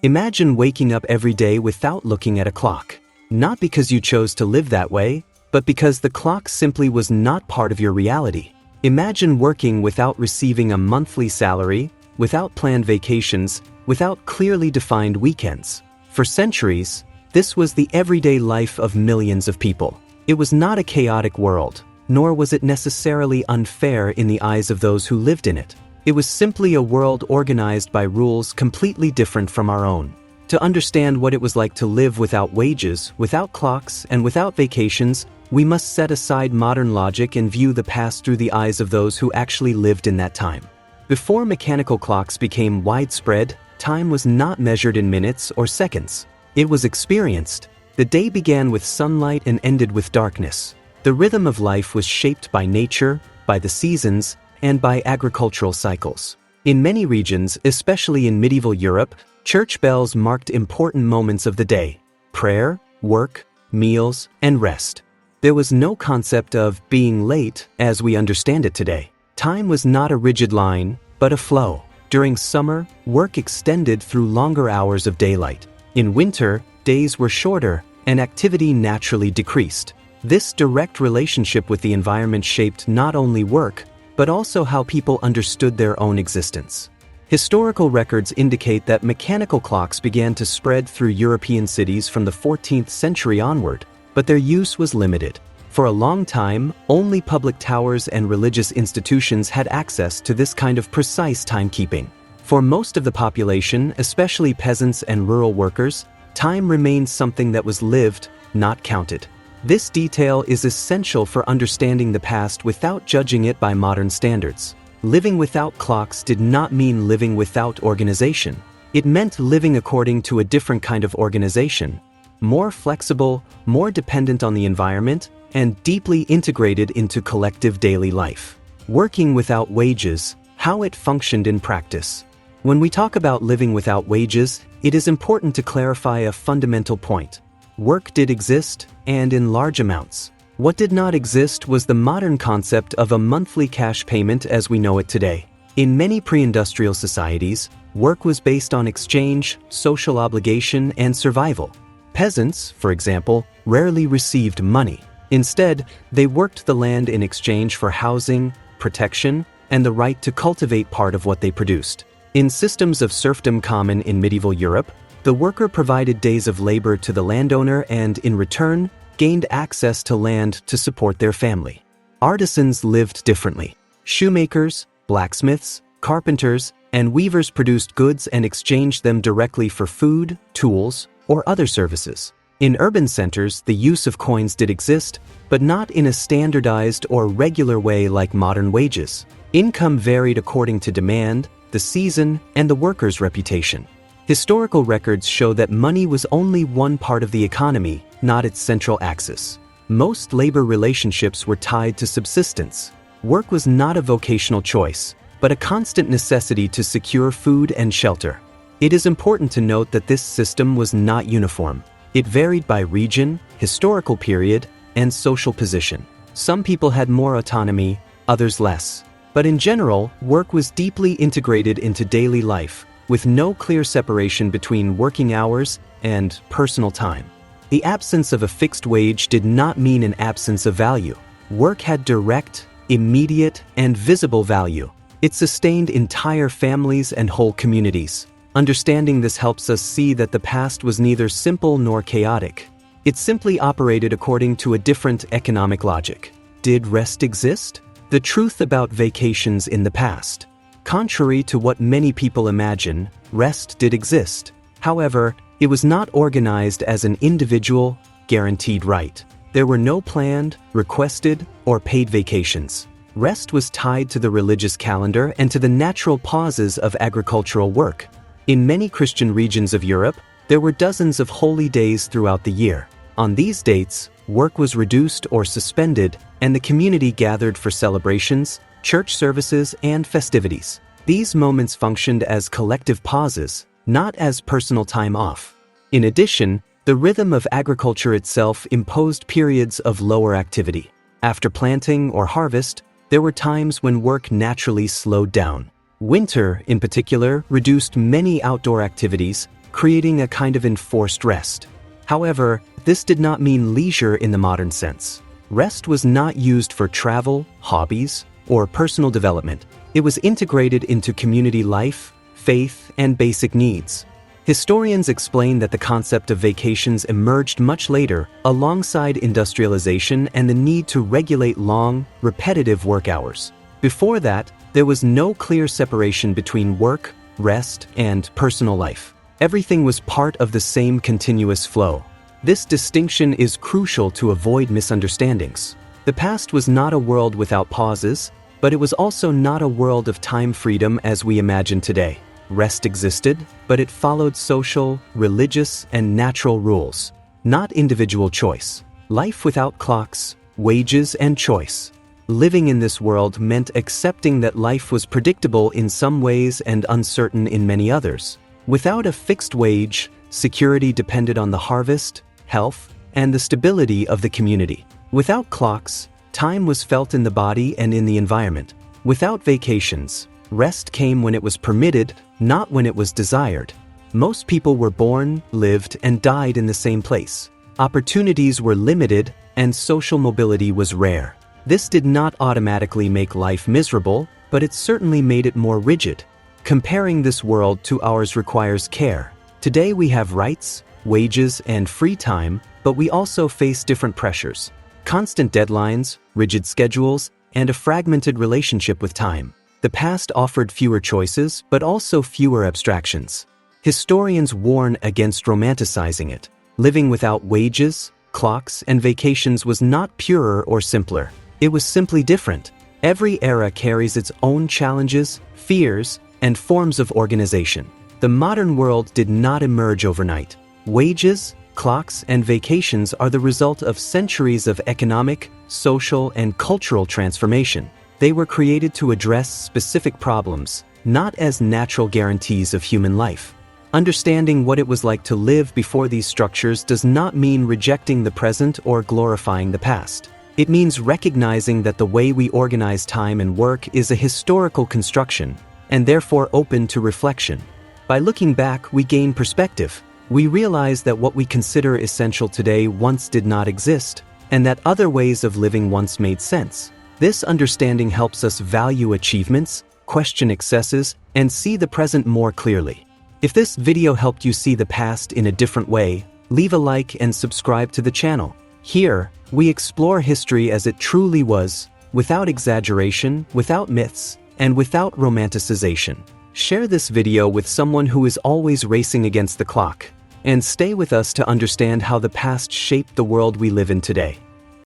Imagine waking up every day without looking at a clock. Not because you chose to live that way, but because the clock simply was not part of your reality. Imagine working without receiving a monthly salary, without planned vacations, without clearly defined weekends. For centuries, this was the everyday life of millions of people. It was not a chaotic world, nor was it necessarily unfair in the eyes of those who lived in it. It was simply a world organized by rules completely different from our own. To understand what it was like to live without wages, without clocks, and without vacations, we must set aside modern logic and view the past through the eyes of those who actually lived in that time. Before mechanical clocks became widespread, time was not measured in minutes or seconds. It was experienced. The day began with sunlight and ended with darkness. The rhythm of life was shaped by nature, by the seasons, and by agricultural cycles. In many regions, especially in medieval Europe, church bells marked important moments of the day: prayer, work, meals, and rest. There was no concept of being late as we understand it today. Time was not a rigid line, but a flow. During summer, work extended through longer hours of daylight. In winter, days were shorter, and activity naturally decreased. This direct relationship with the environment shaped not only work, but also how people understood their own existence. Historical records indicate that mechanical clocks began to spread through European cities from the 14th century onward, but their use was limited. For a long time, only public towers and religious institutions had access to this kind of precise timekeeping. For most of the population, especially peasants and rural workers, time remained something that was lived, not counted. This detail is essential for understanding the past without judging it by modern standards. Living without clocks did not mean living without organization. It meant living according to a different kind of organization, more flexible, more dependent on the environment, and deeply integrated into collective daily life. Working without wages, how it functioned in practice. When we talk about living without wages, it is important to clarify a fundamental point. Work did exist, and in large amounts. What did not exist was the modern concept of a monthly cash payment as we know it today. In many pre-industrial societies, work was based on exchange, social obligation, and survival. Peasants, for example, rarely received money. Instead, they worked the land in exchange for housing, protection, and the right to cultivate part of what they produced. In systems of serfdom common in medieval Europe, the worker provided days of labor to the landowner and, in return, gained access to land to support their family. Artisans lived differently. Shoemakers, blacksmiths, carpenters, and weavers produced goods and exchanged them directly for food, tools, or other services. In urban centers, the use of coins did exist, but not in a standardized or regular way like modern wages. Income varied according to demand, the season, and the worker's reputation. Historical records show that money was only one part of the economy, not its central axis. Most labor relationships were tied to subsistence. Work was not a vocational choice, but a constant necessity to secure food and shelter. It is important to note that this system was not uniform. It varied by region, historical period, and social position. Some people had more autonomy, others less. But in general, work was deeply integrated into daily life, with no clear separation between working hours and personal time. The absence of a fixed wage did not mean an absence of value. Work had direct, immediate, and visible value. It sustained entire families and whole communities. Understanding this helps us see that the past was neither simple nor chaotic. It simply operated according to a different economic logic. Did rest exist? The truth about vacations in the past. Contrary to what many people imagine, rest did exist. However, it was not organized as an individual, guaranteed right. There were no planned, requested, or paid vacations. Rest was tied to the religious calendar and to the natural pauses of agricultural work. In many Christian regions of Europe, there were dozens of holy days throughout the year. On these dates, work was reduced or suspended, and the community gathered for celebrations, church services, and festivities. These moments functioned as collective pauses, not as personal time off. In addition, the rhythm of agriculture itself imposed periods of lower activity. After planting or harvest, there were times when work naturally slowed down. Winter, in particular, reduced many outdoor activities, creating a kind of enforced rest. However, this did not mean leisure in the modern sense. Rest was not used for travel, hobbies, or personal development. It was integrated into community life, faith, and basic needs. Historians explain that the concept of vacations emerged much later, alongside industrialization and the need to regulate long, repetitive work hours. Before that, there was no clear separation between work, rest, and personal life. Everything was part of the same continuous flow. This distinction is crucial to avoid misunderstandings. The past was not a world without pauses, but it was also not a world of time freedom as we imagine today. Rest existed, but it followed social, religious, and natural rules, not individual choice. Life without clocks, wages, and choice. Living in this world meant accepting that life was predictable in some ways and uncertain in many others. Without a fixed wage, security depended on the harvest, health, and the stability of the community. Without clocks, time was felt in the body and in the environment. Without vacations, rest came when it was permitted, not when it was desired. Most people were born, lived, and died in the same place. Opportunities were limited, and social mobility was rare. This did not automatically make life miserable, but it certainly made it more rigid. Comparing this world to ours requires care. Today we have rights, wages, and free time, but we also face different pressures. Constant deadlines, rigid schedules, and a fragmented relationship with time. The past offered fewer choices, but also fewer abstractions. Historians warn against romanticizing it. Living without wages, clocks, and vacations was not purer or simpler. It was simply different. Every era carries its own challenges, fears, and forms of organization. The modern world did not emerge overnight. Wages, clocks, and vacations are the result of centuries of economic, social, and cultural transformation. They were created to address specific problems, not as natural guarantees of human life. Understanding what it was like to live before these structures does not mean rejecting the present or glorifying the past. It means recognizing that the way we organize time and work is a historical construction, and therefore open to reflection. By looking back, we gain perspective. We realize that what we consider essential today once did not exist, and that other ways of living once made sense. This understanding helps us value achievements, question excesses, and see the present more clearly. If this video helped you see the past in a different way, leave a like and subscribe to the channel. Here, we explore history as it truly was, without exaggeration, without myths, and without romanticization. Share this video with someone who is always racing against the clock, and stay with us to understand how the past shaped the world we live in today.